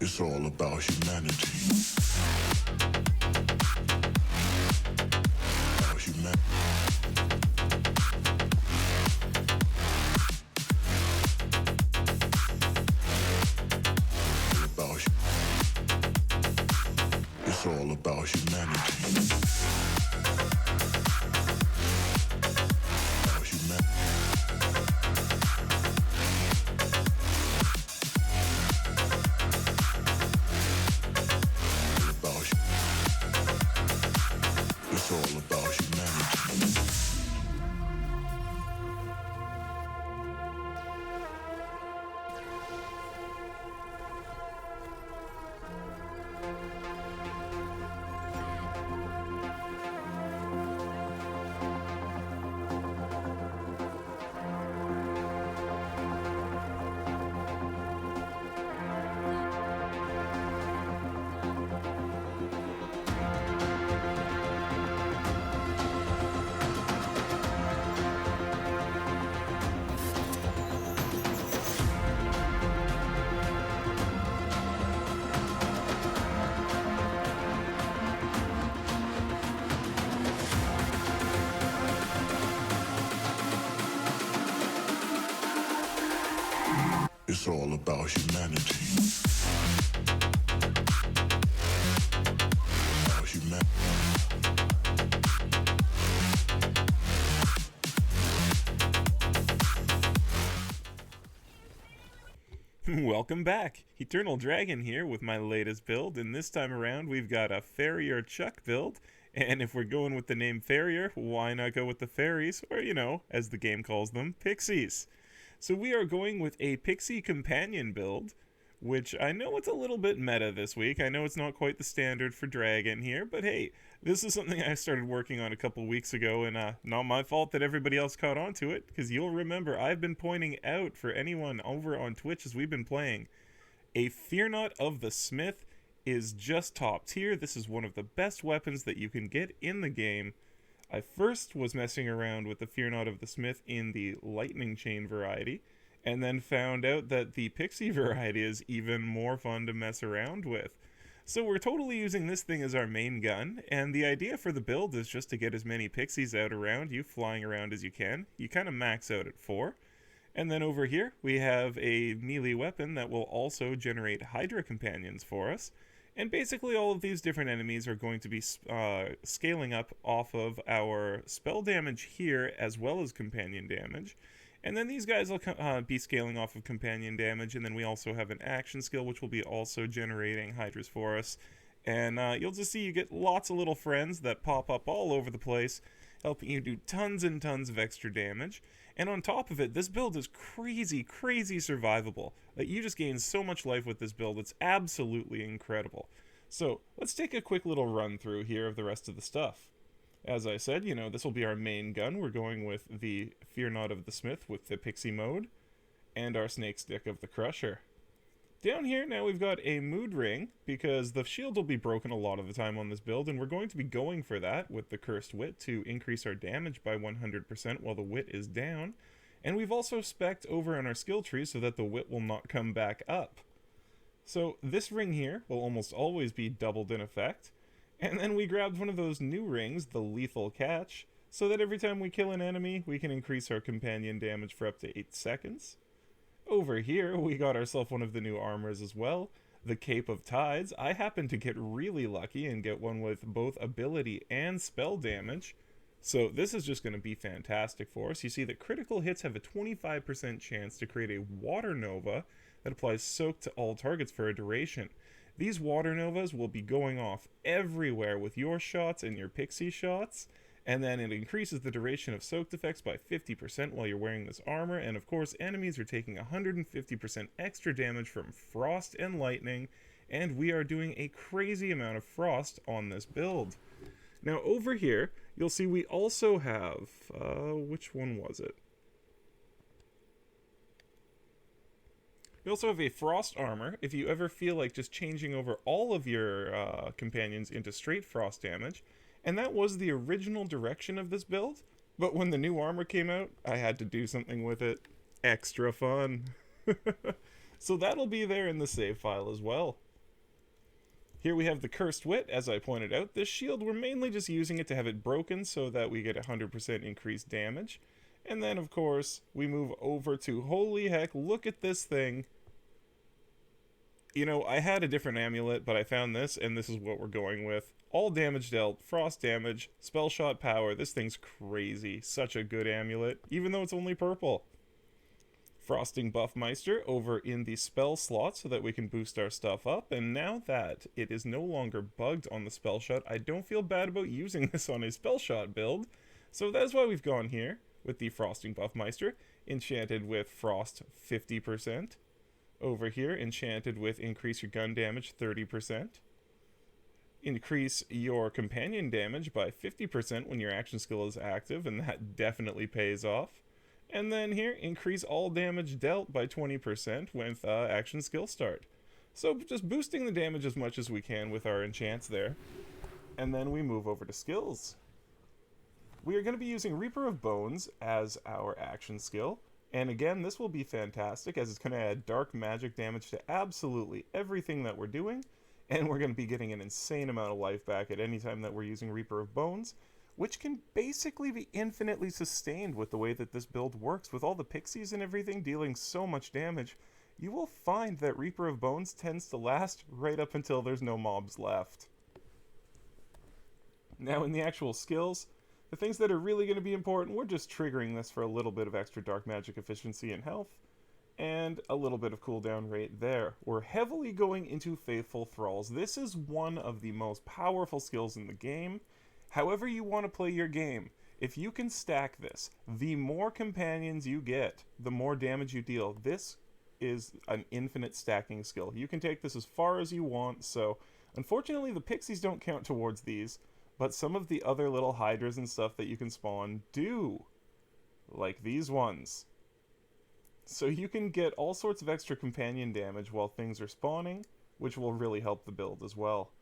It's all about humanity. About humanity. It's all about humanity. About humanity. It's all about humanity. It's all about humanity. About humanity. Welcome back! Eternal Dragon here with my latest build, and this time around we've got a Farrier Chuck build, and if we're going with the name Farrier, why not go with the fairies, or as the game calls them, pixies? So we are going with a Pixie Companion build, which I know it's a little bit meta this week. I know it's not quite the standard for Dragon here, but hey, this is something I started working on a couple weeks ago, and not my fault that everybody else caught on to it, because you'll remember I've been pointing out for anyone over on Twitch as we've been playing, a Fear Not of the Smith is just top tier. This is one of the best weapons that you can get in the game. I first was messing around with the Fear Not of the Smith in the Lightning Chain variety, and then found out that the Pixie variety is even more fun to mess around with. So we're totally using this thing as our main gun, and the idea for the build is just to get as many pixies out around you, flying around as you can. You kind of max out at 4. And then over here, we have a melee weapon that will also generate Hydra companions for us. And basically all of these different enemies are going to be scaling up off of our spell damage here, as well as companion damage. And then these guys will be scaling off of companion damage, and then we also have an action skill which will be also generating Hydras for us. And you'll just see you get lots of little friends that pop up all over the place, helping you do tons and tons of extra damage. And on top of it, this build is crazy survivable. You just gain so much life with this build, it's absolutely incredible. So let's take a quick little run through here of the rest of the stuff. As I said, this will be our main gun. We're going with the Fear Not of the Smith with the Pixie mode, and our Snake Stick of the Crusher. Down here now we've got a mood ring, because the shield will be broken a lot of the time on this build, and we're going to be going for that with the Cursed Wit to increase our damage by 100% while the Wit is down. And we've also spec'd over on our skill tree so that the Wit will not come back up. So this ring here will almost always be doubled in effect. And then we grabbed one of those new rings, the Lethal Catch, so that every time we kill an enemy, we can increase our companion damage for up to 8 seconds. Over here, we got ourselves one of the new armors as well, the Cape of Tides. I happened to get really lucky and get one with both ability and spell damage. So this is just going to be fantastic for us. You see that critical hits have a 25% chance to create a Water Nova that applies soak to all targets for a duration. These Water Novas will be going off everywhere with your shots and your Pixie shots, and then it increases the duration of soaked effects by 50% while you're wearing this armor, and of course enemies are taking 150% extra damage from frost and lightning, and we are doing a crazy amount of frost on this build. Now over here, you'll see we also have, which one was it? We also have a frost armor, if you ever feel like just changing over all of your companions into straight frost damage. And that was the original direction of this build, but when the new armor came out, I had to do something with it. Extra fun. So that'll be there in the save file as well. Here we have the Cursed Wit, as I pointed out. This shield, we're mainly just using it to have it broken so that we get 100% increased damage. And then, of course, we move over to, holy heck, look at this thing. You know, I had a different amulet, but I found this, and this is what we're going with. All damage dealt, frost damage, spell shot power. This thing's crazy. Such a good amulet, even though it's only purple. Frosting Buffmeister over in the spell slot so that we can boost our stuff up. And now that it is no longer bugged on the spell shot, I don't feel bad about using this on a spell shot build. So that's why we've gone here with the Frosting Buffmeister, enchanted with Frost 50%. Over here, enchanted with increase your gun damage 30%. Increase your companion damage by 50% when your action skill is active, and that definitely pays off. And then here, increase all damage dealt by 20% with action skill start. So just boosting the damage as much as we can with our enchants there. And then we move over to skills. We are going to be using Reaper of Bones as our action skill. And again, this will be fantastic as it's going to add dark magic damage to absolutely everything that we're doing. And we're going to be getting an insane amount of life back at any time that we're using Reaper of Bones, which can basically be infinitely sustained with the way that this build works. With all the pixies and everything dealing so much damage, you will find that Reaper of Bones tends to last right up until there's no mobs left. Now in the actual skills, the things that are really going to be important, we're just triggering this for a little bit of extra dark magic efficiency and health, and a little bit of cooldown rate there. We're heavily going into Faithful Thralls. This is one of the most powerful skills in the game. However you want to play your game, if you can stack this, the more companions you get, the more damage you deal. This is an infinite stacking skill. You can take this as far as you want, so unfortunately the pixies don't count towards these, but some of the other little hydras and stuff that you can spawn do, like these ones. So you can get all sorts of extra companion damage while things are spawning, which will really help the build as well.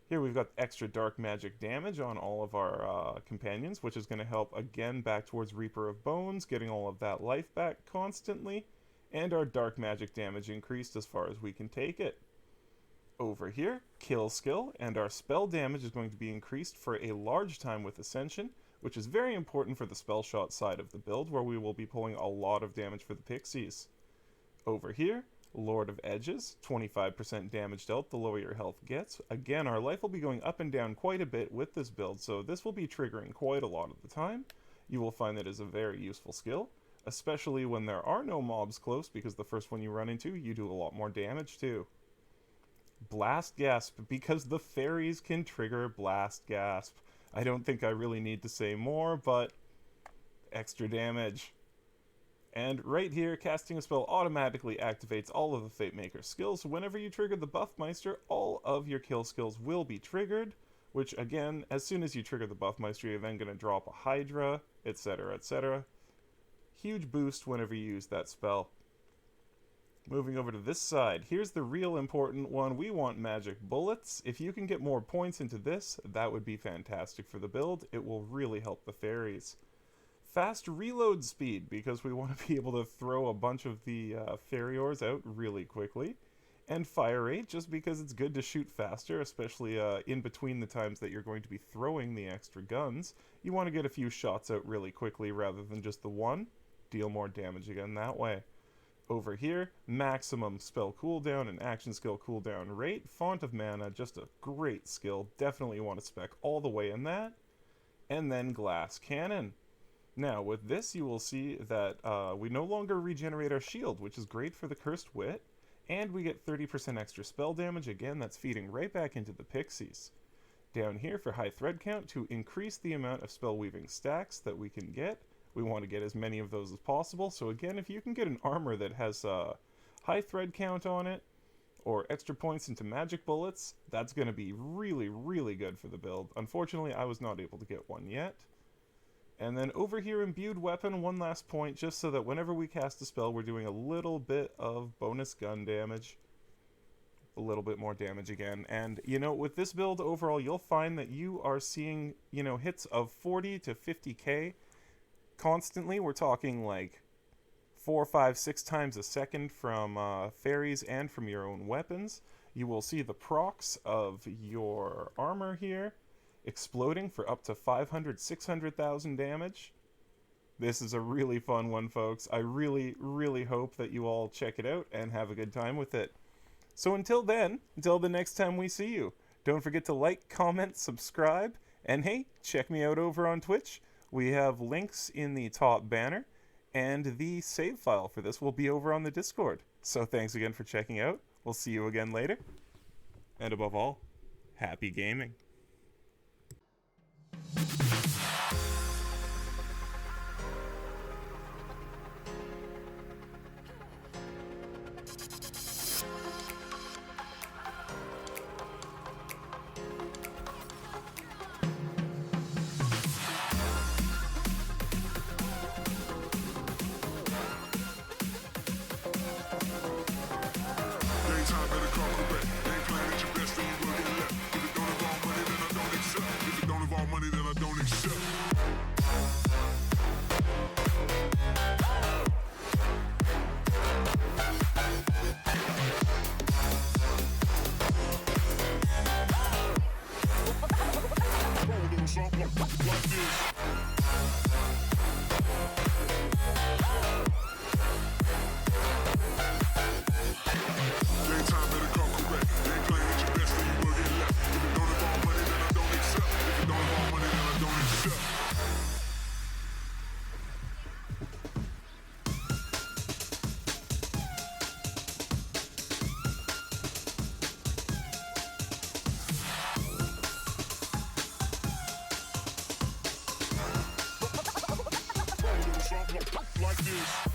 Here we've got extra dark magic damage on all of our companions, which is going to help again back towards Reaper of Bones, getting all of that life back constantly, and our dark magic damage increased as far as we can take it. Over here, kill skill, and our spell damage is going to be increased for a large time with Ascension, which is very important for the spell shot side of the build, where we will be pulling a lot of damage for the pixies. Over here, Lord of Edges, 25% damage dealt the lower your health gets. Again, our life will be going up and down quite a bit with this build, so this will be triggering quite a lot of the time. You will find that is a very useful skill, especially when there are no mobs close, because the first one you run into, you do a lot more damage too. Blast Gasp, because the fairies can trigger Blast Gasp. I don't think I really need to say more, but extra damage. And right here, casting a spell automatically activates all of the Fate Maker skills, so whenever you trigger the Buffmeister, all of your kill skills will be triggered, which again, as soon as you trigger the Buffmeister, you're then going to drop a Hydra, etc, etc. Huge boost whenever you use that spell. Moving over to this side, here's the real important one. We want magic bullets. If you can get more points into this, that would be fantastic for the build. It will really help the fairies. Fast reload speed, because we want to be able to throw a bunch of the fairyors out really quickly. And fire rate, just because it's good to shoot faster, especially in between the times that you're going to be throwing the extra guns. You want to get a few shots out really quickly rather than just the one. Deal more damage again that way. Over here, maximum spell cooldown and action skill cooldown rate. Font of Mana, just a great skill. Definitely want to spec all the way in that. And then Glass Cannon. Now, with this, you will see that we no longer regenerate our shield, which is great for the Cursed Wit. And we get 30% extra spell damage. Again, that's feeding right back into the pixies. Down here for high thread count, to increase the amount of spell weaving stacks that we can get. We want to get as many of those as possible. So again, if you can get an armor that has a high thread count on it, or extra points into magic bullets, that's going to be really, really good for the build. Unfortunately, I was not able to get one yet. And then over here, Imbued Weapon, one last point, just so that whenever we cast a spell, we're doing a little bit of bonus gun damage. A little bit more damage again. And, you know, with this build overall, you'll find that you are seeing, you know, hits of 40 to 50k constantly. We're talking like 4, 5, 6 times a second from fairies and from your own weapons. You will see the procs of your armor here exploding for up to 500, 600,000 damage. This is a really fun one, folks. I really, really hope that you all check it out and have a good time with it. So until then, until the next time we see you, don't forget to like, comment, subscribe, and hey, check me out over on Twitch. We have links in the top banner, and the save file for this will be over on the Discord. So thanks again for checking out. We'll see you again later. And above all, happy gaming. Daytime better come correct. Ain't playing at your best, then you will get left. If it don't involve money, then I don't accept. If it don't involve money, then I don't accept. Roll a little something like this. Daytime better come correct. Ain't playing at your best, then you will get left. If it don't involve money, then I don't accept. If it don't involve money, then I don't accept. Roll a little something like this.